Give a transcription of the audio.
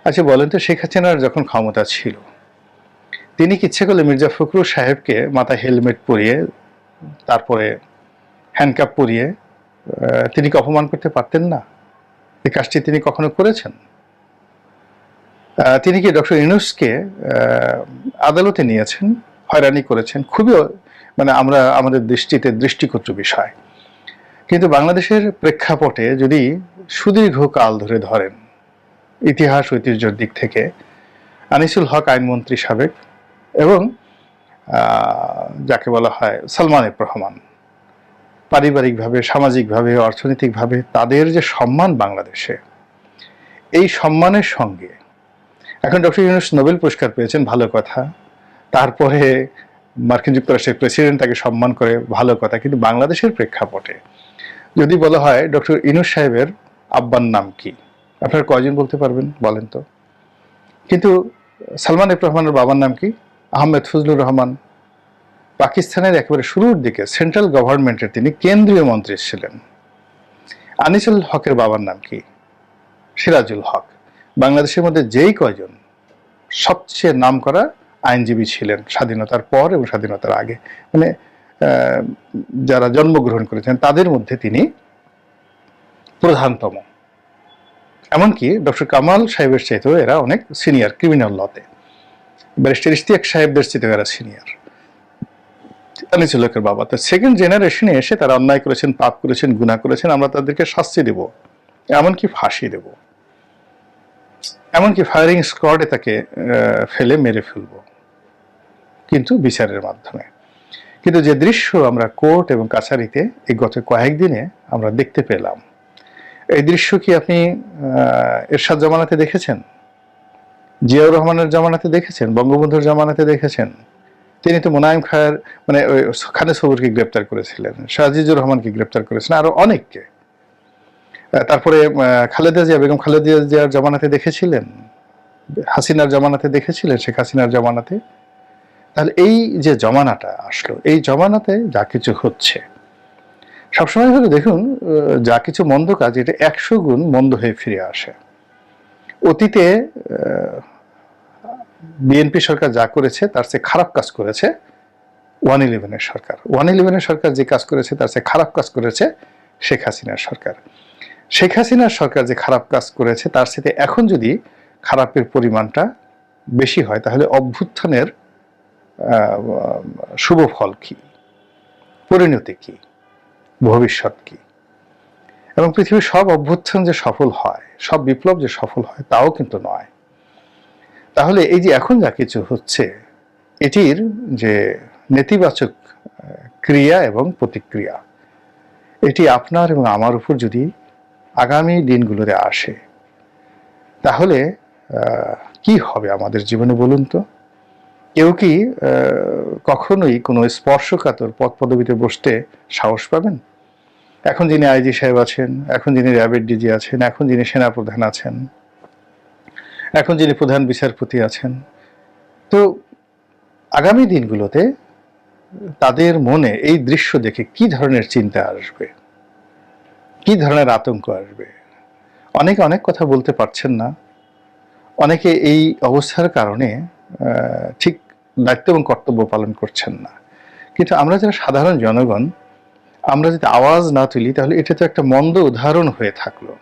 আচ্ছা বলেন তো, শেখ হাসিনার যখন ক্ষমতা ছিল, তিনি কি ইচ্ছে করলে মির্জা ফখরুল সাহেবকে মাথায় হেলমেট পরিয়ে, তারপরে হ্যান্ডকাপ পরিয়ে তিনি কি অপমান করতে পারতেন না? এই কাজটি তিনি কখনো করেছেন? তিনি কি ডক্টর ইউনূসকে আদালতে নিয়েছেন, হয়রানি করেছেন? খুবই মানে আমরা আমাদের দৃষ্টিতে দৃষ্টিকটু বিষয়। কিন্তু বাংলাদেশের প্রেক্ষাপটে যদি সুদীর্ঘ কাল ধরে ধরেন, ইতিহাস ঐতিহ্যের দিক থেকে আনিসুল হক আইনমন্ত্রী সাবেক এবং যাকে বলা হয় সালমান এফ রহমান, পারিবারিকভাবে, সামাজিকভাবে, অর্থনৈতিকভাবে তাদের যে সম্মান বাংলাদেশে, এই সম্মানের সঙ্গে এখন ডক্টর ইউনূস নোবেল পুরস্কার পেয়েছেন, ভালো কথা। তারপরে মার্কিন যুক্তরাষ্ট্রের প্রেসিডেন্ট তাকে সম্মান করে, ভালো কথা। কিন্তু বাংলাদেশের প্রেক্ষাপটে যদি বলা হয় ডক্টর ইউনূস সাহেবের আব্বার নাম কি, আপনারা কয়জন বলতে পারবেন বলেন তো? কিন্তু সালমান এফ রহমানের বাবার নাম কি? আহমেদ ফজলুর রহমান। পাকিস্তানের একেবারে শুরুর দিকে সেন্ট্রাল গভর্নমেন্টের তিনি কেন্দ্রীয় মন্ত্রী ছিলেন। আনিসুল হকের বাবার নাম কি? সিরাজুল হক। বাংলাদেশের মধ্যে যেই কয়জন সবচেয়ে নামকরা আইনজীবী ছিলেন স্বাধীনতার পর এবং স্বাধীনতার আগে, মানে যারা জন্মগ্রহণ করেছেন তাদের মধ্যে তিনি প্রধানতম। এমনকি ডক্টর কামাল সাহেবের চাইতেও এরা অনেক সিনিয়র ক্রিমিনাল লতে। ব্যারিস্টার ইশতিয়াক সাহেবদের চাইতেও এরা সিনিয়র। আনিসুল হকের বাবা। তো সেকেন্ড জেনারেশনে এসে তারা অন্যায় করেছেন, পাপ করেছেন, গুনাহ করেছেন, আমরা তাদেরকে শাস্তি দেব, এমনকি ফাঁসি দেব, এমনকি ফায়ারিং স্কোয়াডে তাকে ফেলে মেরে ফেলব, কিন্তু বিচারের মাধ্যমে। কিন্তু যে দৃশ্য আমরা কোর্ট এবং কাছারিতে এই গত কয়েকদিনে আমরা দেখতে পেলাম, এই দৃশ্য কি আপনি এরশাদ জামানাতে দেখেছেন? জিয়াউর রহমানের জামানাতে দেখেছেন? বঙ্গবন্ধুর জামানাতে দেখেছেন? তিনি তো মোনায়েম খায়ের মানে ওই খানে সবুরকে গ্রেপ্তার করেছিলেন, শাহজিজুর রহমানকে গ্রেপ্তার করেছিলেন, আরো অনেককে। তারপরে খালেদা জিয়া, বেগম খালেদা জিয়ার জামানাতে দেখেছিলেন, হাসিনার জামানাতে দেখেছিলেন, শেখ হাসিনার জামানাতে। তাহলে এই যে জমানাটা আসলো, এই জমানাতে যা কিছু হচ্ছে, সবসময় হলে দেখুন যা কিছু মন্দ কাজ এটা 100 গুণ মন্দ হয়ে ফিরে আসে। অতীতে বিএনপি সরকার যা করেছে তার চেয়ে খারাপ কাজ করেছে 111-এর সরকার। 111-এর সরকার যে কাজ করেছে তার চেয়ে খারাপ কাজ করেছে শেখ হাসিনার সরকার। শেখ হাসিনার সরকার যে খারাপ কাজ করেছে তার সাথে এখন যদি খারাপের পরিমাণটা বেশি হয়, তাহলে অভ্যুত্থানের শুভ ফল কি, পরিণতি কি, ভবিষ্যৎ কি? এবং পৃথিবীর সব অভ্যুত্থান যে সফল হয়, সব বিপ্লব যে সফল হয়, তাও কিন্তু নয়। তাহলে এই যে এখন যা কিছু হচ্ছে, এটির যে নেতিবাচক ক্রিয়া এবং প্রতিক্রিয়া, এটি আপনার এবং আমার উপর যদি আগামী দিনগুলোতে আসে, তাহলে কি হবে আমাদের জীবনে বলুন তো? কেউ কি কখনোই কোনো স্পর্শকাতর পদ পদবিতে বসতে সাহস পাবেন? এখন যিনি আইজি সাহেব আছেন, এখন যিনি র্যাবের ডিজি আছেন, এখন যিনি সেনাপ্রধান আছেন, এখন যিনি প্রধান বিচারপতি আছেন, তো আগামী দিনগুলোতে তাদের মনে এই দৃশ্য দেখে কি ধরনের চিন্তা আসবে, কি ধরনের আতঙ্ক আসবে? অনেকে অনেক কথা বলতে পারছেন না, অনেকে এই অবস্থার কারণে ঠিক দায়িত্ব এবং কর্তব্য পালন করছেন না। কিন্তু আমরা যারা সাধারণ জনগণ, আমরা যদি আওয়াজ না তুলি, তাহলে এটা তো একটা মন্দ উদাহরণ হয়ে থাকলো।